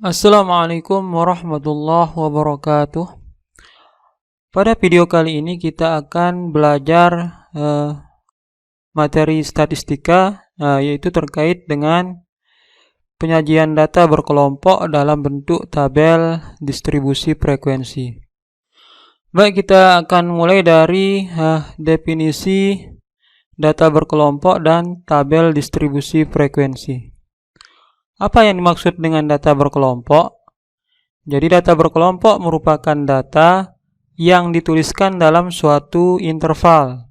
Assalamualaikum warahmatullahi wabarakatuh. Pada video kali ini kita akan belajar materi statistika, yaitu terkait dengan penyajian data berkelompok dalam bentuk tabel distribusi frekuensi. Baik, kita akan mulai dari definisi data berkelompok dan tabel distribusi frekuensi. Apa yang dimaksud dengan data berkelompok? Jadi data berkelompok merupakan data yang dituliskan dalam suatu interval.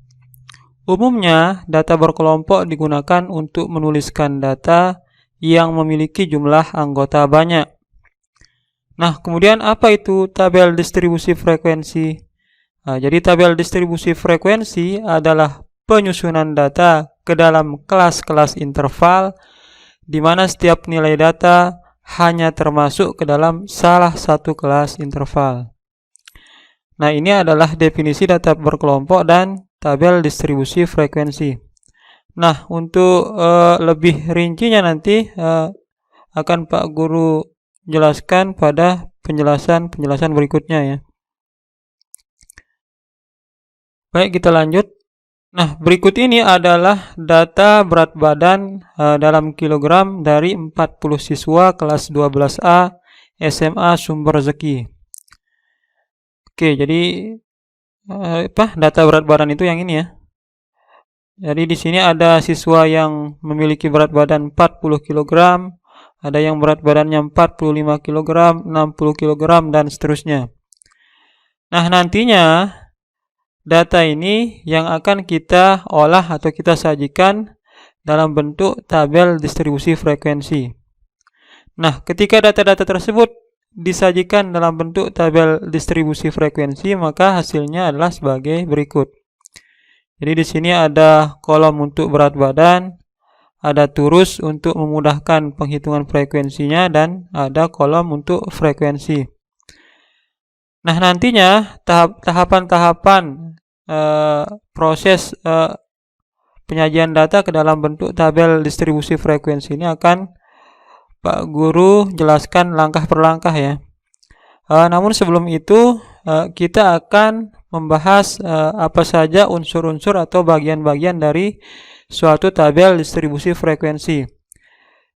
Umumnya, data berkelompok digunakan untuk menuliskan data yang memiliki jumlah anggota banyak. Nah, kemudian apa itu tabel distribusi frekuensi? Jadi tabel distribusi frekuensi adalah penyusunan data ke dalam kelas-kelas interval di mana setiap nilai data hanya termasuk ke dalam salah satu kelas interval. Nah, ini adalah definisi data berkelompok dan tabel distribusi frekuensi. Nah, untuk lebih rincinya nanti akan Pak Guru jelaskan pada penjelasan berikutnya ya. Baik, kita lanjut. Nah, berikut ini adalah data berat badan dalam kilogram dari 40 siswa kelas 12A SMA Sumber Rezeki. Oke, jadi data berat badan itu yang ini ya. Jadi di sini ada siswa yang memiliki berat badan 40 kg, ada yang berat badannya 45 kg, 60 kg dan seterusnya. Nah, nantinya data ini yang akan kita olah atau kita sajikan dalam bentuk tabel distribusi frekuensi. Nah, ketika data-data tersebut disajikan dalam bentuk tabel distribusi frekuensi, maka hasilnya adalah sebagai berikut. Jadi di sini ada kolom untuk berat badan, ada turus untuk memudahkan penghitungan frekuensinya, dan ada kolom untuk frekuensi. Nah, nantinya tahapan-tahapan proses penyajian data ke dalam bentuk tabel distribusi frekuensi ini akan Pak Guru jelaskan langkah per langkah ya. Namun sebelum itu kita akan membahas apa saja unsur-unsur atau bagian-bagian dari suatu tabel distribusi frekuensi.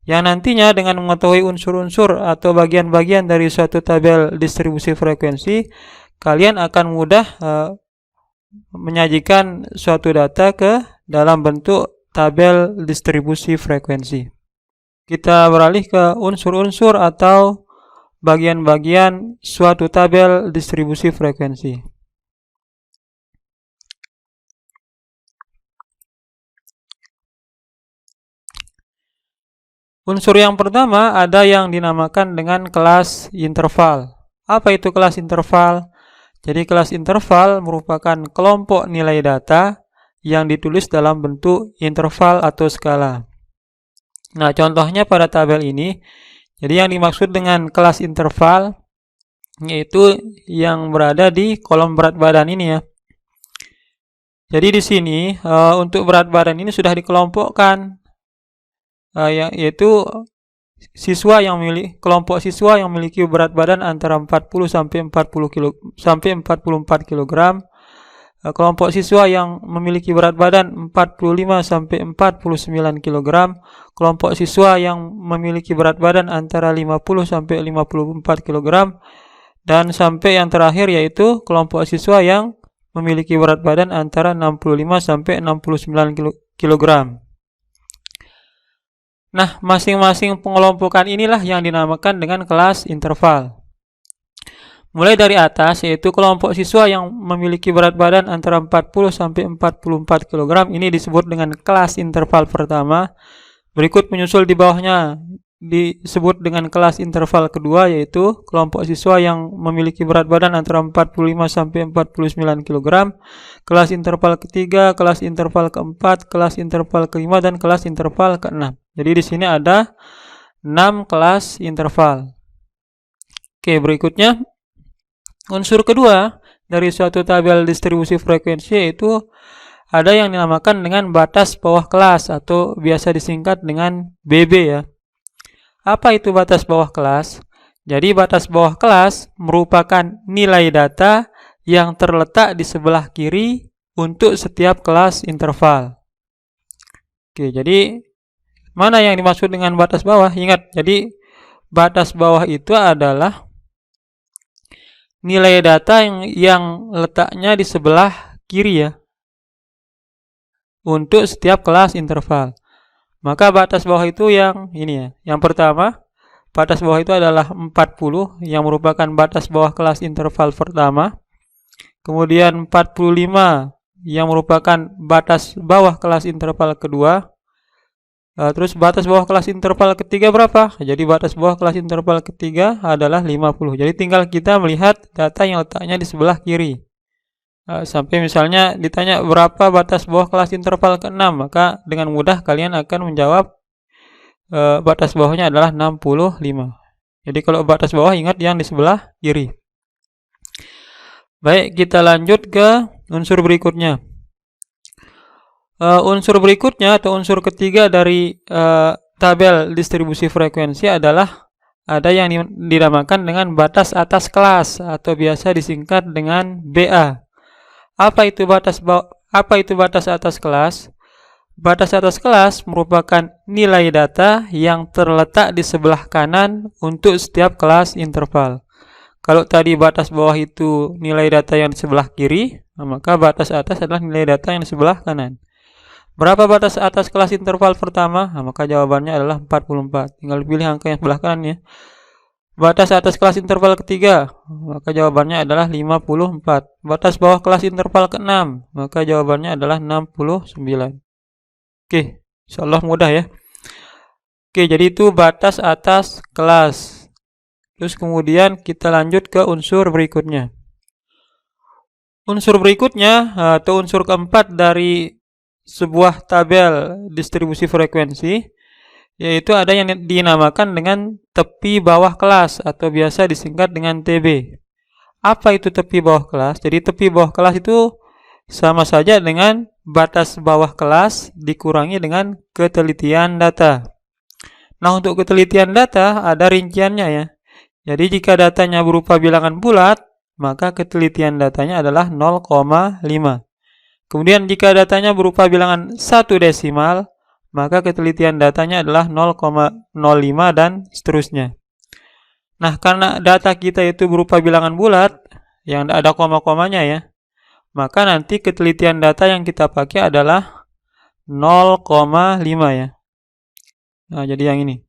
Yang nantinya dengan mengetahui unsur-unsur atau bagian-bagian dari suatu tabel distribusi frekuensi, kalian akan mudah menyajikan suatu data ke dalam bentuk tabel distribusi frekuensi. Kita beralih ke unsur-unsur atau bagian-bagian suatu tabel distribusi frekuensi. Unsur yang pertama ada yang dinamakan dengan kelas interval. Apa itu kelas interval? Jadi kelas interval merupakan kelompok nilai data yang ditulis dalam bentuk interval atau skala. Nah, contohnya pada tabel ini, jadi yang dimaksud dengan kelas interval yaitu yang berada di kolom berat badan ini ya. Jadi di sini untuk berat badan ini sudah dikelompokkan, yaitu kelompok siswa yang memiliki berat badan antara 40 sampai 44 kg, kelompok siswa yang memiliki berat badan 45 sampai 49 kg, kelompok siswa yang memiliki berat badan antara 50 sampai 54 kg, dan sampai yang terakhir yaitu kelompok siswa yang memiliki berat badan antara 65 sampai 69 kg. Nah, masing-masing pengelompokan inilah yang dinamakan dengan kelas interval. Mulai dari atas, yaitu kelompok siswa yang memiliki berat badan antara 40 sampai 44 kg, ini disebut dengan kelas interval pertama. Berikut menyusul di bawahnya disebut dengan kelas interval kedua, yaitu kelompok siswa yang memiliki berat badan antara 45 sampai 49 kg, kelas interval ketiga, kelas interval keempat, kelas interval kelima, dan kelas interval keenam. Jadi di sini ada 6 kelas interval. Oke, berikutnya unsur kedua dari suatu tabel distribusi frekuensi yaitu ada yang dinamakan dengan batas bawah kelas atau biasa disingkat dengan BB ya. Apa itu batas bawah kelas? Jadi batas bawah kelas merupakan nilai data yang terletak di sebelah kiri untuk setiap kelas interval. Oke, jadi mana yang dimaksud dengan batas bawah? Ingat, jadi batas bawah itu adalah nilai data yang letaknya di sebelah kiri ya, untuk setiap kelas interval. Maka batas bawah itu yang ini ya. Yang pertama, batas bawah itu adalah 40 yang merupakan batas bawah kelas interval pertama. Kemudian 45 yang merupakan batas bawah kelas interval kedua. Terus batas bawah kelas interval ketiga berapa? Jadi batas bawah kelas interval ketiga adalah 50. Jadi tinggal kita melihat data yang letaknya di sebelah kiri. Sampai misalnya ditanya berapa batas bawah kelas interval ke-6, maka dengan mudah kalian akan menjawab batas bawahnya adalah 65. Jadi kalau batas bawah ingat yang di sebelah kiri. Baik, kita lanjut ke unsur berikutnya. Unsur berikutnya atau unsur ketiga dari tabel distribusi frekuensi adalah ada yang dinamakan dengan batas atas kelas atau biasa disingkat dengan BA. Apa itu batas atas kelas? Batas atas kelas merupakan nilai data yang terletak di sebelah kanan untuk setiap kelas interval. Kalau tadi batas bawah itu nilai data yang di sebelah kiri, maka batas atas adalah nilai data yang di sebelah kanan. Berapa batas atas kelas interval pertama? Maka jawabannya adalah 44. Tinggal pilih angka yang sebelah kanan ya. Batas atas kelas interval ketiga, maka jawabannya adalah 54. Batas bawah kelas interval ke-6, maka jawabannya adalah 69. Oke, insyaallah mudah ya. Oke, jadi itu batas atas kelas. Terus kemudian kita lanjut ke unsur berikutnya. Unsur berikutnya atau unsur keempat dari sebuah tabel distribusi frekuensi, yaitu ada yang dinamakan dengan tepi bawah kelas atau biasa disingkat dengan TB. Apa itu tepi bawah kelas? Jadi tepi bawah kelas itu sama saja dengan batas bawah kelas dikurangi dengan ketelitian data. Nah, untuk ketelitian data ada rinciannya ya. Jadi jika datanya berupa bilangan bulat, maka ketelitian datanya adalah 0,5. Kemudian jika datanya berupa bilangan 1 desimal, maka ketelitian datanya adalah 0,05 dan seterusnya. Nah, karena data kita itu berupa bilangan bulat yang ada koma-komanya ya, maka nanti ketelitian data yang kita pakai adalah 0,5 ya. Nah, jadi yang ini.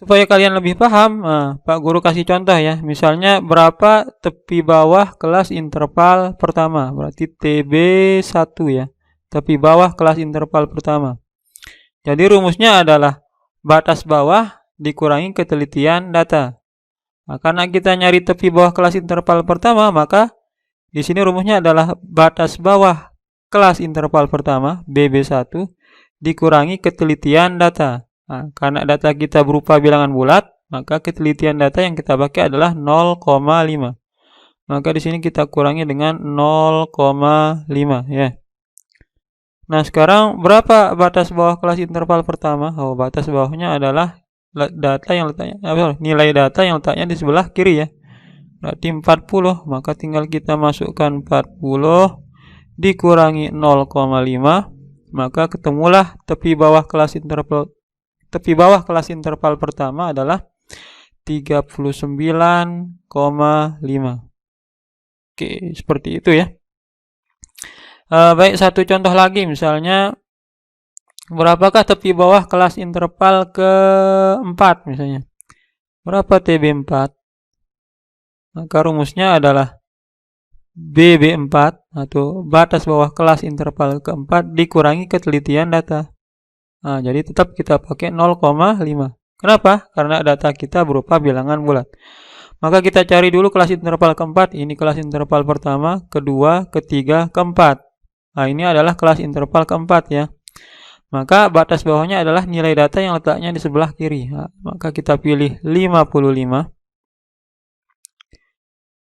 Supaya kalian lebih paham, Pak Guru kasih contoh ya. Misalnya berapa tepi bawah kelas interval pertama, berarti TB1 ya. Tepi bawah kelas interval pertama. Jadi rumusnya adalah batas bawah dikurangi ketelitian data. Nah, karena kita nyari tepi bawah kelas interval pertama, maka di sini rumusnya adalah batas bawah kelas interval pertama BB1 dikurangi ketelitian data. Nah, karena data kita berupa bilangan bulat, maka ketelitian data yang kita pakai adalah 0,5. Maka di sini kita kurangi dengan 0,5 ya. Nah, sekarang berapa batas bawah kelas interval pertama? Oh, batas bawahnya adalah data yang letaknya nilai data yang letaknya di sebelah kiri ya. Berarti 40, maka tinggal kita masukkan 40 dikurangi 0,5, maka ketemulah tepi bawah kelas interval pertama adalah 39,5. Oke, seperti itu ya. Baik, satu contoh lagi, misalnya berapakah tepi bawah kelas interval ke-4 misalnya. Berapa TB4? Maka rumusnya adalah BB4 atau batas bawah kelas interval ke-4 dikurangi ketelitian data. Nah, jadi tetap kita pakai 0,5. Kenapa? Karena data kita berupa bilangan bulat. Maka kita cari dulu kelas interval ke-4. Ini kelas interval pertama, kedua, ketiga, ke-4. Nah, ini adalah kelas interval ke-4 ya. Maka batas bawahnya adalah nilai data yang letaknya di sebelah kiri. Nah, maka kita pilih 55.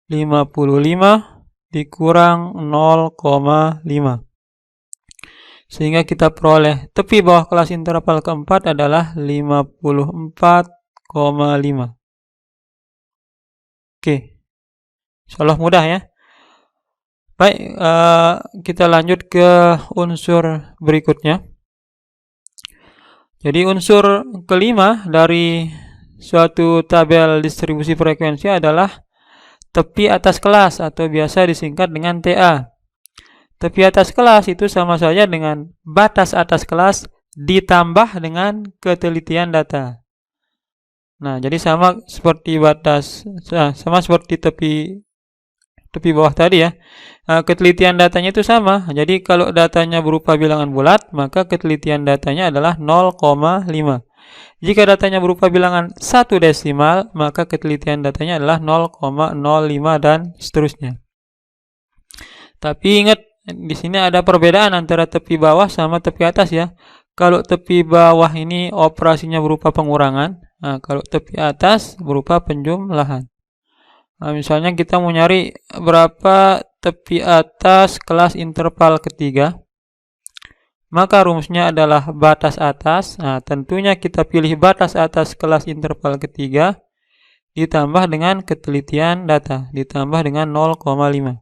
55 dikurang 0,5. Sehingga kita peroleh tepi bawah kelas interval ke-4 adalah 54,5. Oke, insyaallah mudah ya. Baik, kita lanjut ke unsur berikutnya. Jadi unsur kelima dari suatu tabel distribusi frekuensi adalah tepi atas kelas atau biasa disingkat dengan TA. Tepi atas kelas itu sama saja dengan batas atas kelas ditambah dengan ketelitian data. Nah, jadi sama seperti tepi bawah tadi ya. Ketelitian datanya itu sama. Jadi kalau datanya berupa bilangan bulat, maka ketelitian datanya adalah 0,5. Jika datanya berupa bilangan 1 desimal, maka ketelitian datanya adalah 0,05 dan seterusnya. Tapi ingat, di sini ada perbedaan antara tepi bawah sama tepi atas ya. Kalau tepi bawah ini operasinya berupa pengurangan, kalau tepi atas berupa penjumlahan. Misalnya kita mau nyari berapa tepi atas kelas interval ketiga, maka rumusnya adalah batas atas. Tentunya kita pilih batas atas kelas interval ketiga ditambah dengan ketelitian data, ditambah dengan 0,5.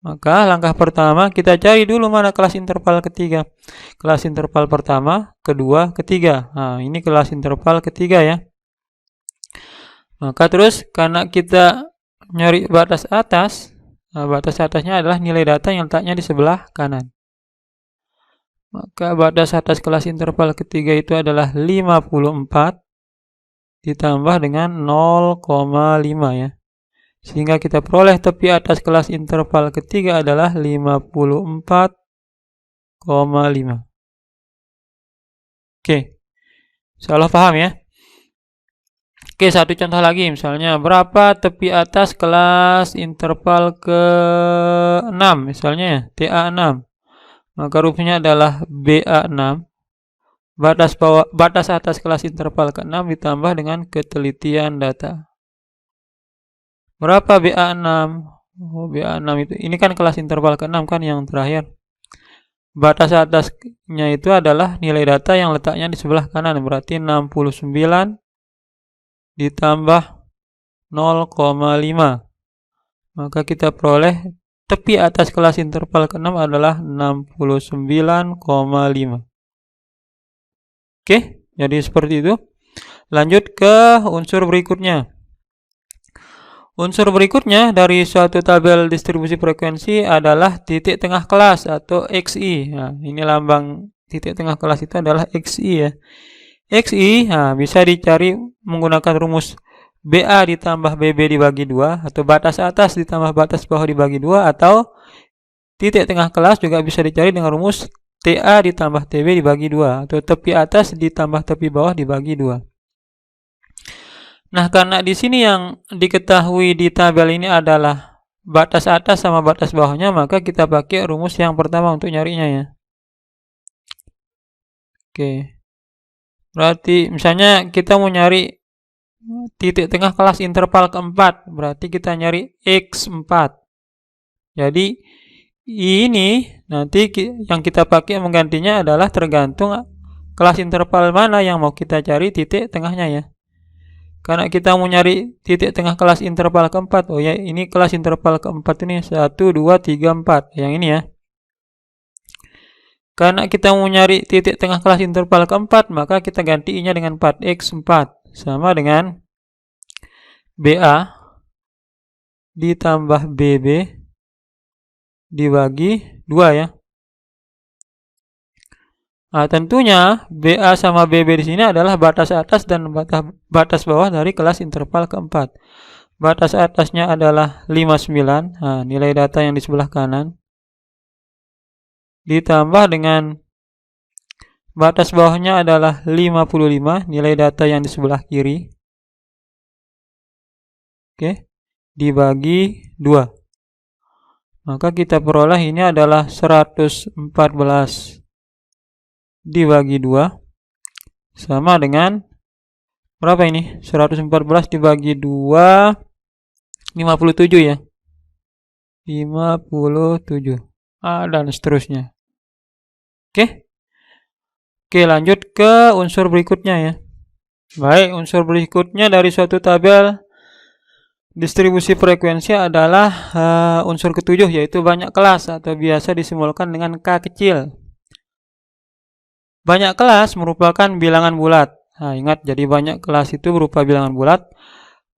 Maka langkah pertama kita cari dulu mana kelas interval ketiga. Kelas interval pertama, kedua, ketiga. Ini kelas interval ketiga ya. Maka terus karena kita nyari batas atas, batas atasnya adalah nilai data yang letaknya di sebelah kanan. Maka batas atas kelas interval ketiga itu adalah 54 ditambah dengan 0,5 ya. Sehingga kita peroleh tepi atas kelas interval ketiga adalah 54,5. Oke, insyaallah paham ya. Oke, satu contoh lagi, misalnya berapa tepi atas kelas interval ke-6 misalnya ya, TA6. Maka rumusnya adalah BA6. Batas atas kelas interval ke-6 ditambah dengan ketelitian data. Berapa BA6? BA6 itu, ini kan kelas interval ke-6 kan yang terakhir. Batas atasnya itu adalah nilai data yang letaknya di sebelah kanan, berarti 69 ditambah 0,5. Maka kita peroleh tepi atas kelas interval ke-6 adalah 69,5. Oke, jadi seperti itu. Lanjut ke unsur berikutnya. Unsur berikutnya dari suatu tabel distribusi frekuensi adalah titik tengah kelas atau XI. Ini lambang titik tengah kelas itu adalah XI ya. XI bisa dicari menggunakan rumus BA ditambah BB dibagi 2, atau batas atas ditambah batas bawah dibagi 2, atau titik tengah kelas juga bisa dicari dengan rumus TA ditambah TB dibagi 2, atau tepi atas ditambah tepi bawah dibagi 2. Nah, karena di sini yang diketahui di tabel ini adalah batas atas sama batas bawahnya, maka kita pakai rumus yang pertama untuk nyarinya ya. Oke. Berarti misalnya kita mau nyari titik tengah kelas interval keempat, berarti kita nyari X4. Jadi ini nanti yang kita pakai menggantinya adalah tergantung kelas interval mana yang mau kita cari titik tengahnya ya. Karena kita mau nyari titik tengah kelas interval keempat, oh ya ini kelas interval keempat ini 1, 2, 3, 4, yang ini ya. Karena kita mau nyari titik tengah kelas interval keempat, maka kita ganti I-nya dengan 4x4, sama dengan BA ditambah BB dibagi 2 ya. Tentunya BA sama BB di sini adalah batas atas dan batas bawah dari kelas interval keempat. Batas atasnya adalah 59, nilai data yang di sebelah kanan, ditambah dengan batas bawahnya adalah 55, nilai data yang di sebelah kiri. Oke, dibagi 2. Maka kita peroleh ini adalah 114 dibagi 2 sama dengan berapa ini? 114 dibagi 2 57 ya. 57. Dan seterusnya. Oke. Oke, lanjut ke unsur berikutnya ya. Baik, unsur berikutnya dari suatu tabel Distribusi frekuensi adalah unsur ketujuh, yaitu banyak kelas atau biasa disimbolkan dengan K kecil. Banyak kelas merupakan bilangan bulat. Nah, ingat, jadi banyak kelas itu berupa bilangan bulat.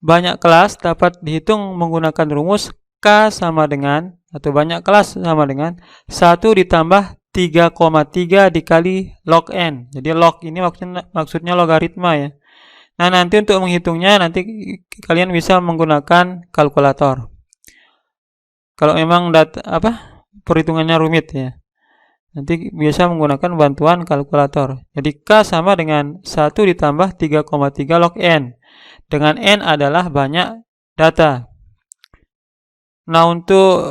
Banyak kelas dapat dihitung menggunakan rumus K sama dengan, atau banyak kelas sama dengan 1 ditambah 3,3 dikali log N. Jadi log ini maksudnya logaritma ya. Nah, nanti untuk menghitungnya nanti kalian bisa menggunakan kalkulator. Kalau memang perhitungannya rumit ya. Nanti bisa menggunakan bantuan kalkulator. Jadi K sama dengan 1 ditambah 3,3 log N. Dengan N adalah banyak data. Nah, untuk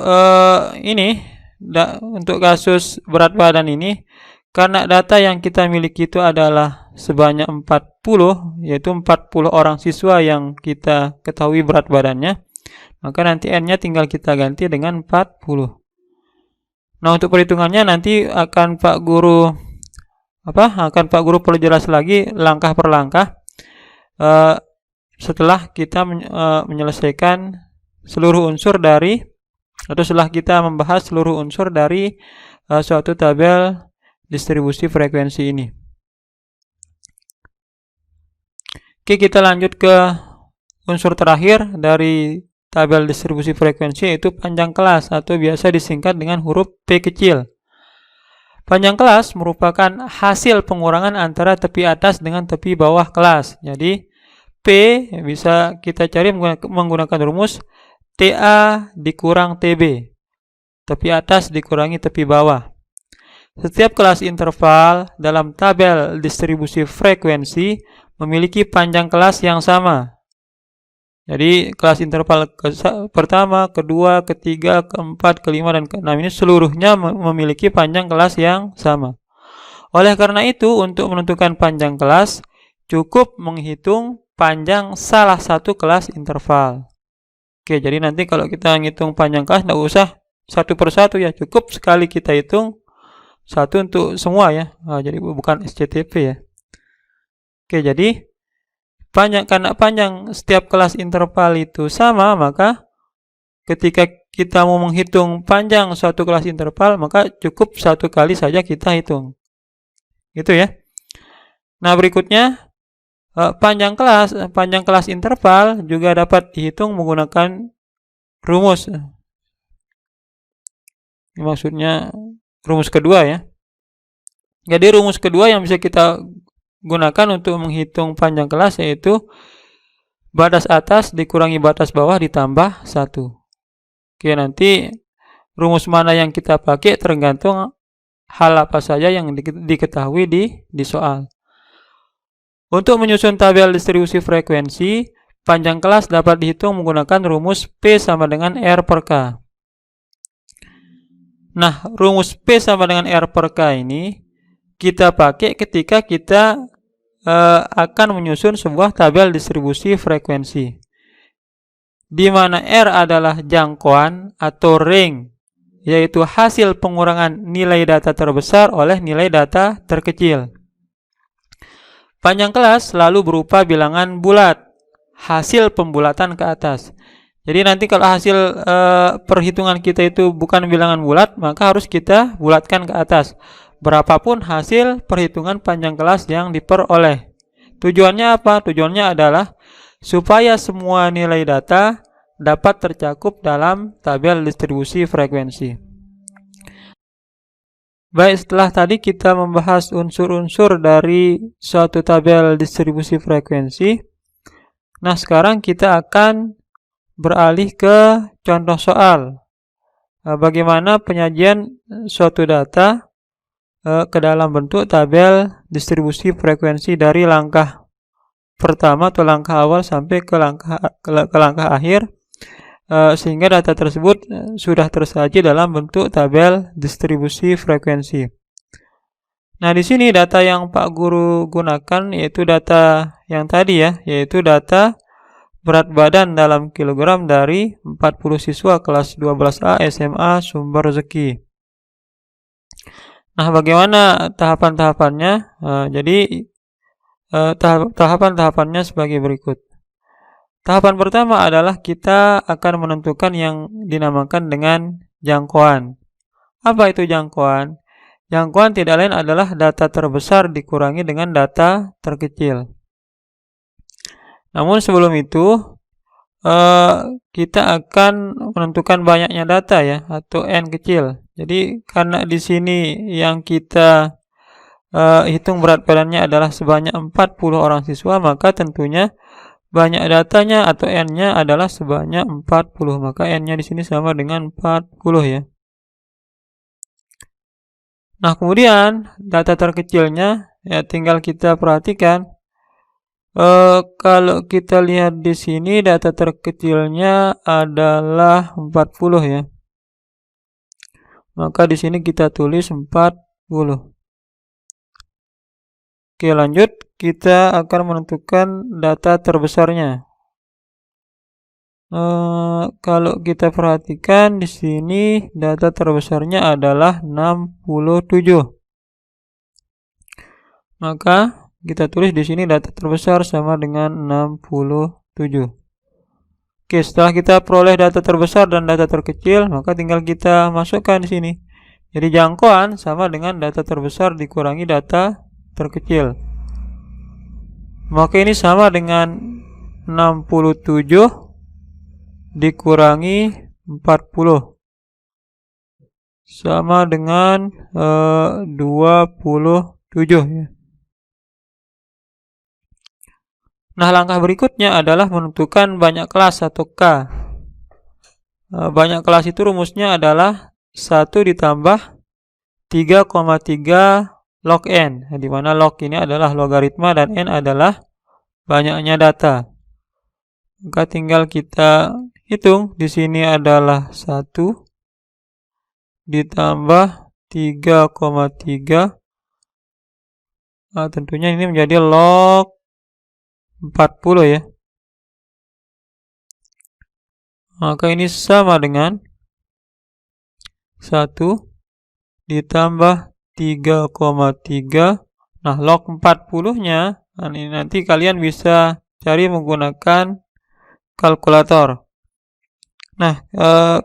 untuk kasus berat badan ini, karena data yang kita miliki itu adalah sebanyak 40, yaitu 40 orang siswa yang kita ketahui berat badannya, maka nanti N-nya tinggal kita ganti dengan 40. Nah, untuk perhitungannya nanti akan Pak Guru perjelas lagi langkah per langkah setelah kita menyelesaikan seluruh unsur dari, atau setelah kita membahas seluruh unsur dari suatu tabel distribusi frekuensi ini. Oke, kita lanjut ke unsur terakhir dari tabel distribusi frekuensi, yaitu panjang kelas atau biasa disingkat dengan huruf P kecil. Panjang kelas merupakan hasil pengurangan antara tepi atas dengan tepi bawah kelas. Jadi P bisa kita cari menggunakan rumus TA dikurang TB. Tepi atas dikurangi tepi bawah. Setiap kelas interval dalam tabel distribusi frekuensi memiliki panjang kelas yang sama. Jadi kelas interval pertama, kedua, ketiga, keempat, kelima, dan keenam ini seluruhnya memiliki panjang kelas yang sama. Oleh karena itu, untuk menentukan panjang kelas, cukup menghitung panjang salah satu kelas interval. Oke, jadi nanti kalau kita ngitung panjang kelas, tidak usah satu persatu ya, cukup sekali kita hitung satu untuk semua ya. Jadi bukan SCTP ya. Oke, jadi karena panjang setiap kelas interval itu sama, maka ketika kita mau menghitung panjang suatu kelas interval, maka cukup satu kali saja kita hitung. Gitu ya. Nah, berikutnya panjang kelas interval juga dapat dihitung menggunakan rumus. Ini maksudnya rumus kedua ya. Jadi rumus kedua yang bisa kita gunakan untuk menghitung panjang kelas yaitu batas atas dikurangi batas bawah ditambah 1. Oke, nanti rumus mana yang kita pakai tergantung hal apa saja yang diketahui di soal. Untuk menyusun tabel distribusi frekuensi, panjang kelas dapat dihitung menggunakan rumus P sama dengan R per K. Nah, rumus P sama dengan R per K ini kita pakai ketika kita akan menyusun sebuah tabel distribusi frekuensi, di mana R adalah jangkauan atau range, yaitu hasil pengurangan nilai data terbesar oleh nilai data terkecil. Panjang kelas selalu berupa bilangan bulat, hasil pembulatan ke atas. Jadi nanti kalau hasil perhitungan kita itu bukan bilangan bulat, maka harus kita bulatkan ke atas. Berapapun hasil perhitungan panjang kelas yang diperoleh. Tujuannya apa? Tujuannya adalah supaya semua nilai data dapat tercakup dalam tabel distribusi frekuensi. Baik, setelah tadi kita membahas unsur-unsur dari suatu tabel distribusi frekuensi. Nah, sekarang kita akan beralih ke contoh soal. Bagaimana penyajian suatu data ke dalam bentuk tabel distribusi frekuensi dari langkah pertama atau langkah awal sampai ke langkah akhir, sehingga data tersebut sudah tersaji dalam bentuk tabel distribusi frekuensi. Nah, di sini data yang Pak Guru gunakan yaitu data yang tadi ya, yaitu data berat badan dalam kilogram dari 40 siswa kelas 12A SMA Sumber Rezeki. Nah, bagaimana tahapan-tahapannya? Jadi tahapan-tahapannya sebagai berikut. Tahapan pertama adalah kita akan menentukan yang dinamakan dengan jangkauan. Apa itu jangkauan? Jangkauan tidak lain adalah data terbesar dikurangi dengan data terkecil. Namun sebelum itu, kita akan menentukan banyaknya data ya, atau n kecil. Jadi karena di sini yang kita hitung berat badannya adalah sebanyak 40 orang siswa, maka tentunya banyak datanya atau n-nya adalah sebanyak 40. Maka n-nya di sini sama dengan 40 ya. Nah, kemudian data terkecilnya ya tinggal kita perhatikan. Kalau kita lihat di sini data terkecilnya adalah 40 ya. Maka di sini kita tulis 40. Oke, lanjut. Kita akan menentukan data terbesarnya. Kalau kita perhatikan di sini data terbesarnya adalah 67. Maka kita tulis di sini data terbesar sama dengan 67. Oke, setelah kita peroleh data terbesar dan data terkecil, maka tinggal kita masukkan di sini. Jadi jangkauan sama dengan data terbesar dikurangi data terkecil. Maka ini sama dengan 67 dikurangi 40 sama dengan 27 ya. Nah, langkah berikutnya adalah menentukan banyak kelas atau K. Banyak kelas itu rumusnya adalah 1 ditambah 3,3 log n, di mana log ini adalah logaritma dan n adalah banyaknya data. Maka tinggal kita hitung, di sini adalah 1 ditambah 3,3. Nah, tentunya ini menjadi log 40 ya. Maka ini sama dengan 1 ditambah 3,3. Nah, log 40-nya nanti kalian bisa cari menggunakan kalkulator. Nah,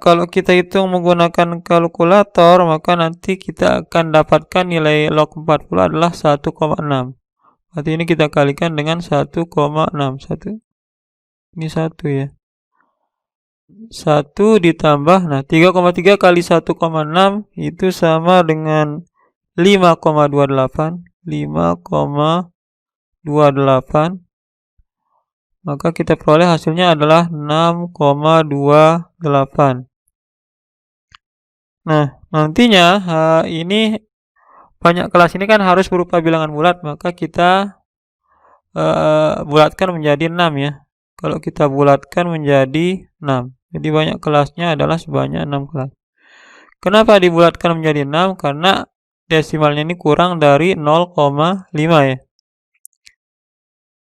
kalau kita hitung menggunakan kalkulator, maka nanti kita akan dapatkan nilai log 40 adalah 1,6. Berarti ini kita kalikan dengan 1,6. Ini 1 ya. 1 ditambah, nah 3,3 kali 1,6 itu sama dengan 5,28. 5,28. Maka kita peroleh hasilnya adalah 6,28. Nah, nantinya ini banyak kelas ini kan harus berupa bilangan bulat, maka kita bulatkan menjadi 6 ya. Kalau kita bulatkan menjadi 6. Jadi banyak kelasnya adalah sebanyak 6 kelas. Kenapa dibulatkan menjadi 6? Karena desimalnya ini kurang dari 0,5 ya.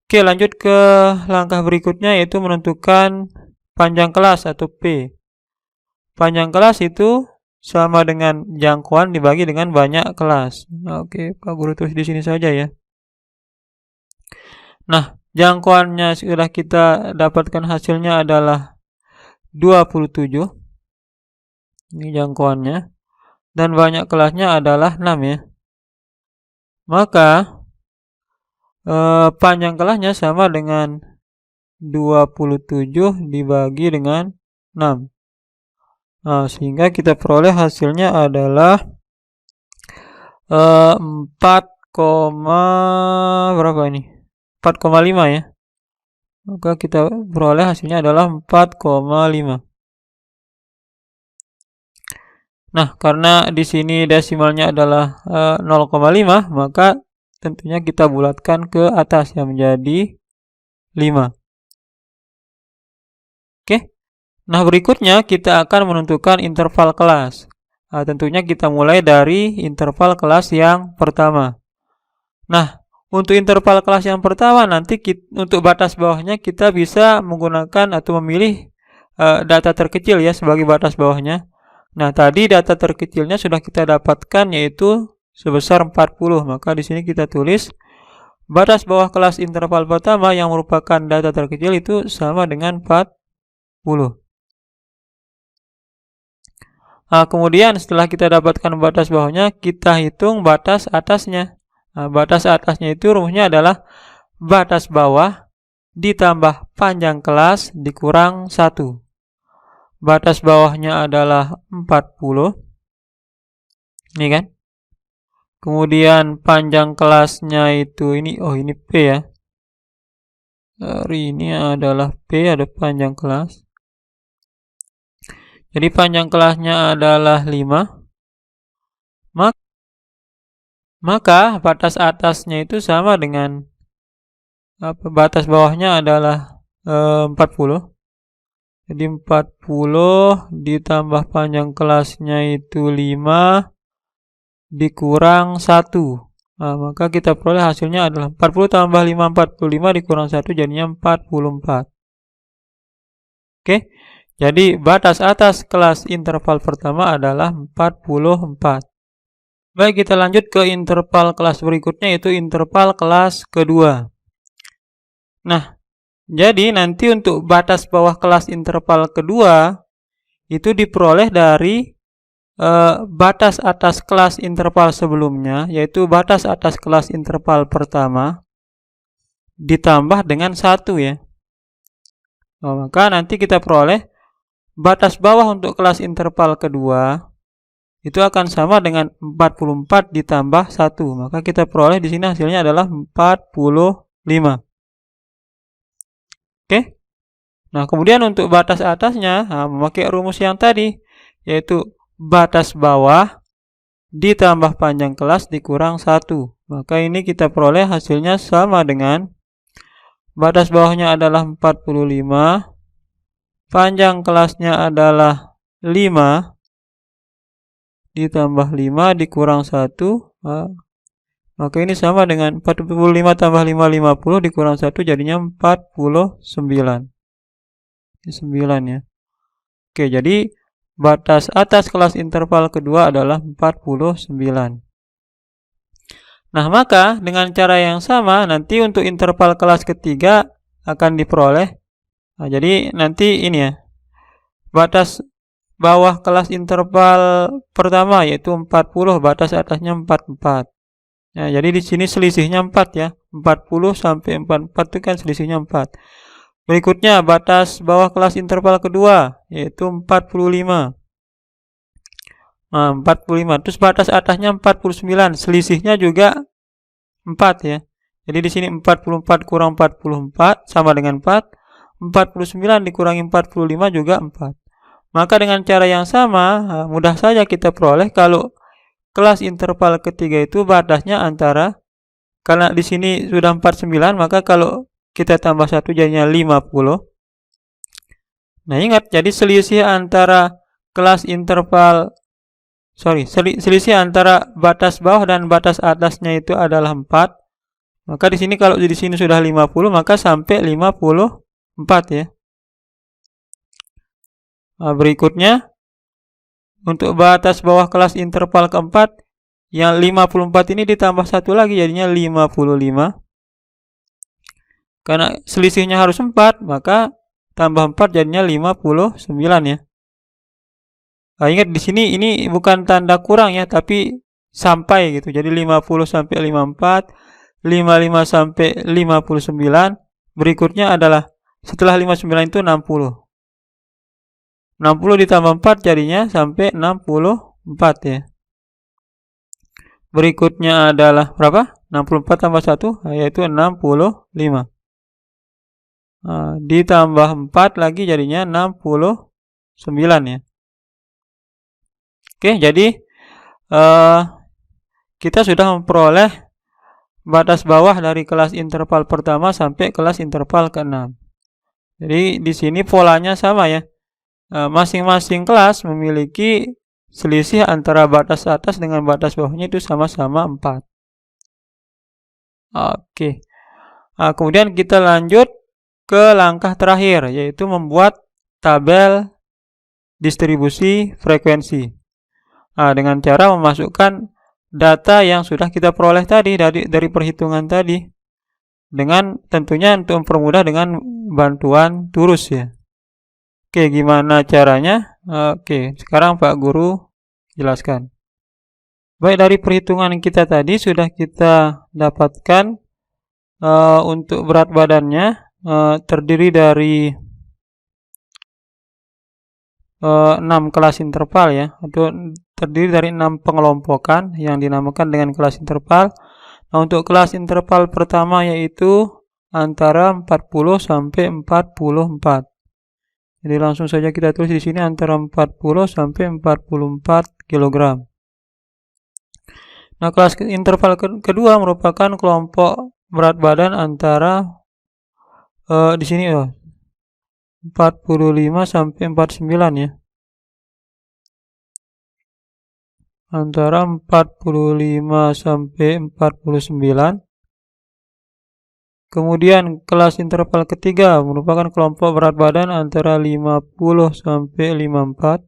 Oke, lanjut ke langkah berikutnya, yaitu menentukan panjang kelas atau P. Panjang kelas itu sama dengan jangkauan dibagi dengan banyak kelas. Oke, Pak Guru tulis di sini saja ya. Nah, jangkauannya sudah kita dapatkan, hasilnya adalah 27. Ini jangkauannya. Dan banyak kelasnya adalah 6 ya. Maka panjang kelasnya sama dengan 27 dibagi dengan 6. Nah, sehingga kita peroleh hasilnya adalah 4,5 ya. Maka kita peroleh hasilnya adalah 4,5. Nah, karena di sini desimalnya adalah 0,5, maka tentunya kita bulatkan ke atas yang menjadi 5. Oke. Nah, berikutnya kita akan menentukan interval kelas. Nah, tentunya kita mulai dari interval kelas yang pertama. Nah, untuk interval kelas yang pertama nanti untuk batas bawahnya kita bisa menggunakan atau memilih data terkecil ya sebagai batas bawahnya. Nah, tadi data terkecilnya sudah kita dapatkan yaitu sebesar 40. Maka di sini kita tulis batas bawah kelas interval pertama yang merupakan data terkecil itu sama dengan 40. Nah, kemudian setelah kita dapatkan batas bawahnya, kita hitung batas atasnya. Nah, batas atasnya itu rumusnya adalah batas bawah ditambah panjang kelas dikurang 1. Batas bawahnya adalah 40. Ini kan. Kemudian panjang kelasnya itu ini P ya. Ini adalah P, ada panjang kelas. Jadi panjang kelasnya adalah 5. Maka batas atasnya itu sama dengan batas bawahnya adalah 40. Jadi 40 ditambah panjang kelasnya itu 5 dikurang 1. Nah, maka kita peroleh hasilnya adalah 40 tambah 5, 45 dikurang 1 jadinya 44. Oke. Jadi batas atas kelas interval pertama adalah 44. Baik, kita lanjut ke interval kelas berikutnya, yaitu interval kelas kedua. Nah, jadi nanti untuk batas bawah kelas interval kedua itu diperoleh dari batas atas kelas interval sebelumnya, yaitu batas atas kelas interval pertama ditambah dengan 1 ya. Maka nanti kita peroleh batas bawah untuk kelas interval kedua itu akan sama dengan 44 ditambah 1. Maka kita peroleh di sini hasilnya adalah 45. Oke. Nah, kemudian untuk batas atasnya memakai rumus yang tadi, yaitu batas bawah ditambah panjang kelas dikurang 1. Maka ini kita peroleh hasilnya sama dengan batas bawahnya adalah 45, panjang kelasnya adalah 5 ditambah 5 dikurang 1. Maka ini sama dengan 45 tambah 5, 50 dikurang 1 jadinya 49. Ini 9 ya. Oke, jadi batas atas kelas interval kedua adalah 49. Nah, maka dengan cara yang sama nanti untuk interval kelas ketiga akan diperoleh. Nah, jadi nanti ini ya. Batas bawah kelas interval pertama yaitu 40, batas atasnya 44. Nah, jadi di sini selisihnya 4 ya. 40 sampai 44 itu kan selisihnya 4. Berikutnya batas bawah kelas interval kedua yaitu 45. Nah, 45. Terus batas atasnya 49, selisihnya juga 4 ya. Jadi di sini 44 kurang 44 sama dengan 4. 49 dikurangi 45 juga 4. Maka dengan cara yang sama, mudah saja kita peroleh kalau kelas interval ketiga itu batasnya antara, karena di sini sudah 49, maka kalau kita tambah 1 jadinya 50. Nah, ingat, jadi selisih antara kelas interval selisih antara batas bawah dan batas atasnya itu adalah 4. Maka di sini kalau di sini sudah 50, maka sampai 54 ya. Nah, berikutnya untuk batas bawah kelas interval keempat yang 54 ini ditambah 1 lagi jadinya 55. Karena selisihnya harus 4, maka tambah 4 jadinya 59 ya. Nah, ingat di sini ini bukan tanda kurang ya, tapi sampai gitu. Jadi 50 sampai 54, 55 sampai 59. Berikutnya adalah setelah 59 itu 60. 60 ditambah 4 jadinya sampai 64 ya. Berikutnya adalah berapa? 64 tambah 1 yaitu 65. Nah, ditambah 4 lagi jadinya 69 ya. Oke, jadi kita sudah memperoleh batas bawah dari kelas interval pertama sampai kelas interval ke-6. Jadi di sini polanya sama ya. Masing-masing kelas memiliki selisih antara batas atas dengan batas bawahnya itu sama-sama 4. Oke. Kemudian kita lanjut ke langkah terakhir, yaitu membuat tabel distribusi frekuensi. Dengan cara memasukkan data yang sudah kita peroleh tadi dari perhitungan tadi. dengan tentunya untuk mempermudah dengan bantuan turus ya. Oke, gimana caranya? Oke, sekarang Pak Guru jelaskan. Baik, dari perhitungan kita tadi sudah kita dapatkan untuk berat badannya terdiri dari 6 kelas interval ya, atau terdiri dari 6 pengelompokan yang dinamakan dengan kelas interval. Nah, untuk kelas interval pertama yaitu antara 40 sampai 44. Jadi langsung saja kita tulis di sini antara 40 sampai 44 kg. Nah, kelas interval kedua merupakan kelompok berat badan antara di sini 45 sampai 49 ya. Antara 45 sampai 49. Kemudian kelas interval ketiga merupakan kelompok berat badan antara 50 sampai 54.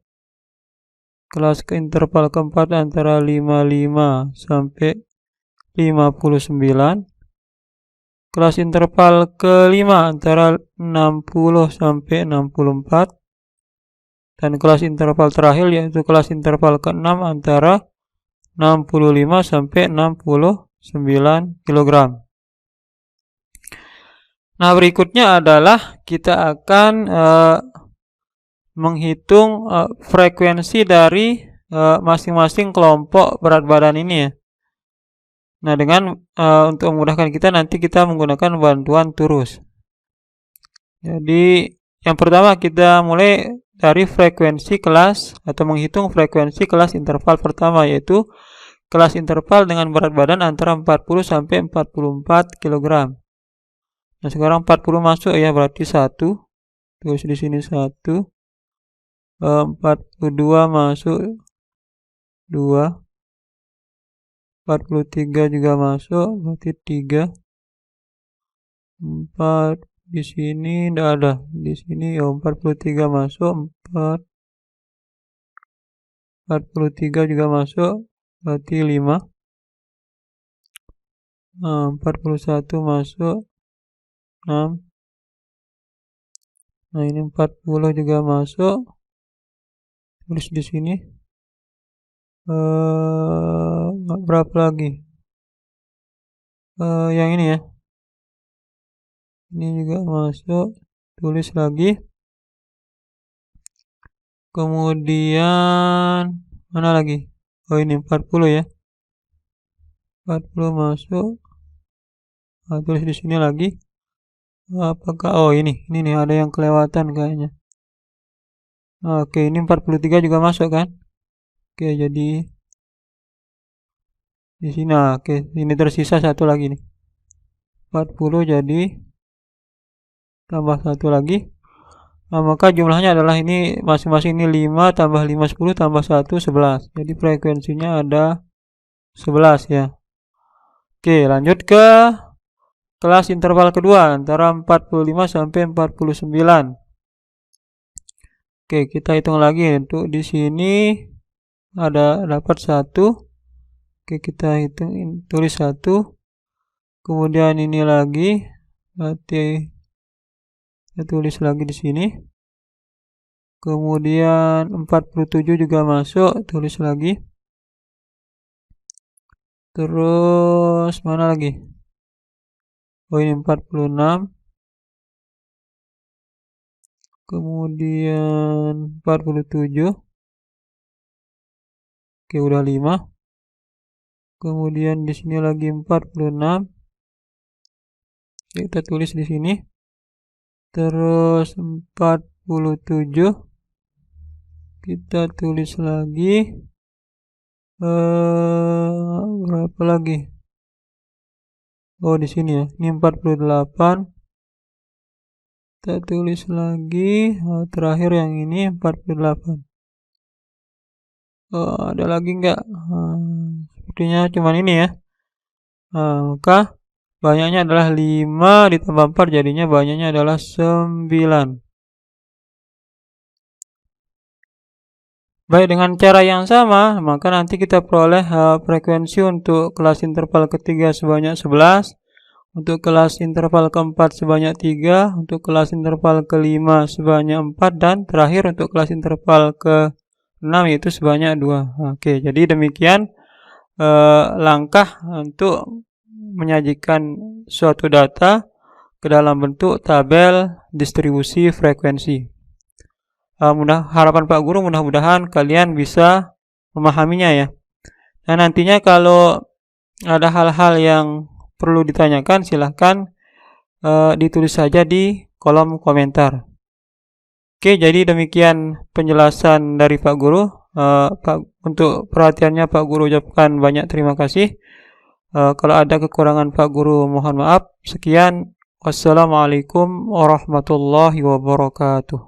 Kelas interval keempat antara 55 sampai 59. Kelas interval kelima antara 60 sampai 64. Dan kelas interval terakhir yaitu kelas interval ke-6 antara 65 sampai 69 kg. Nah, berikutnya adalah kita akan menghitung frekuensi dari masing-masing kelompok berat badan ini ya. Nah, dengan untuk memudahkan kita nanti kita menggunakan bantuan turus. Jadi yang pertama kita mulai dari frekuensi kelas atau menghitung frekuensi kelas interval pertama yaitu kelas interval dengan berat badan antara 40 sampai 44 kg. Nah, sekarang 40 masuk ya, berarti 1. Tulis di sini 1. 42 masuk 2. 43 juga masuk, berarti 3. 4 di sini tidak ada. Di sini 43 masuk 4. 43 juga masuk, berarti 5. 41 masuk 6. Nah, ini 40 juga masuk. Tulis di sini. Berapa lagi? Yang ini ya. Ini juga masuk. Tulis lagi. Kemudian mana lagi? Oh, ini 40 ya. 40 masuk. Nah, tulis di sini lagi. Apakah ini nih ada yang kelewatan kayaknya. Oke, ini 43 juga masuk kan? Oke, jadi di sini oke, ini tersisa satu lagi nih. 40 jadi tambah satu lagi. Nah, maka jumlahnya adalah ini masing-masing ini 5 tambah 5 10 tambah 1 11. Jadi frekuensinya ada 11 ya. Oke, lanjut ke kelas interval kedua antara 45 sampai 49. Oke, kita hitung lagi untuk di sini ada dapat 1. Oke, kita hitung tulis 1. Kemudian ini lagi berarti kita tulis lagi di sini. Kemudian 47 juga masuk, tulis lagi. Terus mana lagi? Oh, ini 46. Kemudian 47. Oke, udah 5. Kemudian di sini lagi 46. Kita tulis di sini. Terus 47. Kita tulis lagi. Berapa lagi? Oh, di sini ya. Ini 48. Kita tulis lagi. Terakhir yang ini 48. Ada lagi enggak? Sepertinya cuman ini ya. Maka banyaknya adalah 5 ditambah 4, jadinya banyaknya adalah 9. Baik, dengan cara yang sama, maka nanti kita peroleh frekuensi untuk kelas interval ketiga sebanyak 11, untuk kelas interval keempat sebanyak 3, untuk kelas interval kelima sebanyak 4, dan terakhir untuk kelas interval ke-6 yaitu sebanyak 2. Oke, jadi demikian langkah untuk menyajikan suatu data ke dalam bentuk tabel distribusi frekuensi. Harapan Pak Guru mudah-mudahan kalian bisa memahaminya ya. Nah, nantinya kalau ada hal-hal yang perlu ditanyakan, silahkan ditulis saja di kolom komentar. Oke, jadi demikian penjelasan dari Pak Guru. Untuk perhatiannya Pak Guru ucapkan banyak terima kasih. Kalau ada kekurangan Pak Guru mohon maaf. Sekian. Wassalamualaikum warahmatullahi wabarakatuh.